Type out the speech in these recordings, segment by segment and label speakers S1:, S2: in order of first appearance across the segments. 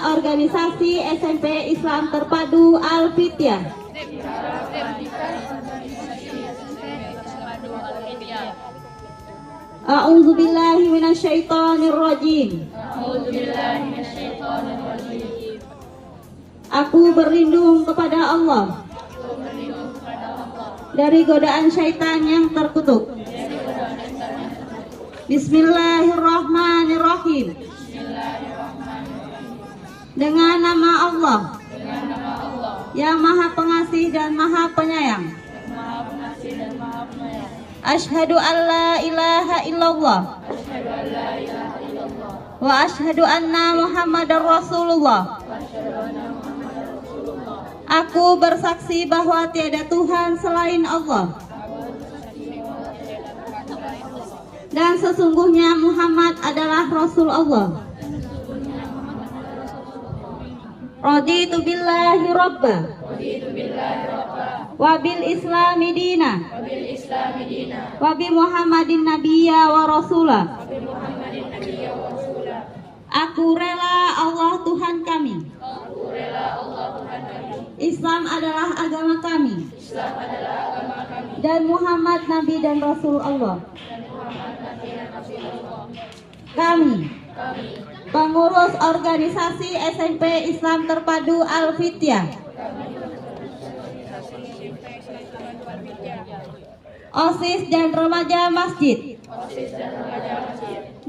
S1: organisasi SMP Islam Terpadu Al-Fitiah. A'udzubillahi minasyaitonirrajim. Aku berlindung kepada Allah dari godaan syaitan yang terkutuk. Bismillahirrahmanirrahim. Dengan nama Allah yang Maha Pengasih dan Maha Penyayang. Asyhadu an la ilaha illallah wa asyhadu anna Muhammadar Rasulullah. Aku bersaksi bahwa tiada Tuhan selain Allah, dan sesungguhnya Muhammad adalah Rasul Allah. Raditu billahi rabba wa bil islami dina wa bi Muhammadin nabiyya wa rasula. Aku rela Allah Tuhan kami. Islam adalah agama kami. Dan Muhammad Nabi dan Rasul Allah. Kami, pengurus organisasi SMP Islam Terpadu Al-Fitiah, OSIS dan remaja masjid,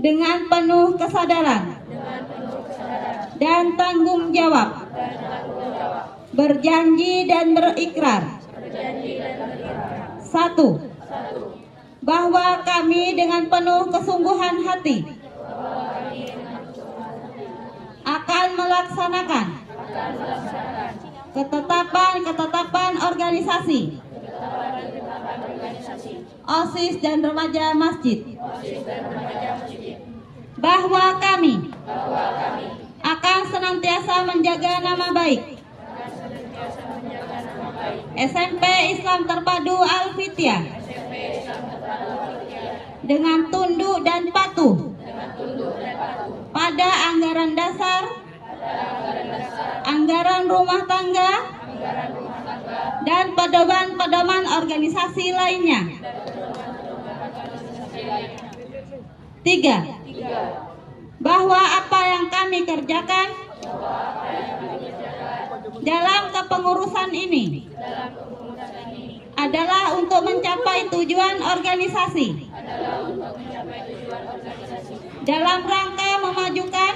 S1: dengan penuh kesadaran dan tanggung jawab, berjanji dan berikrar. 1. Bahwa kami dengan penuh kesungguhan hati akan melaksanakan ketetapan organisasi OSIS dan remaja masjid, bahwa kami akan senantiasa menjaga nama baik SMP Islam Terpadu Al-Fitiah dengan tunduk dan patuh pada anggaran dasar, anggaran rumah tangga, dan pedoman organisasi lainnya. 3. Bahwa apa yang kami kerjakan dalam kepengurusan ini adalah untuk mencapai tujuan organisasi dalam rangka memajukan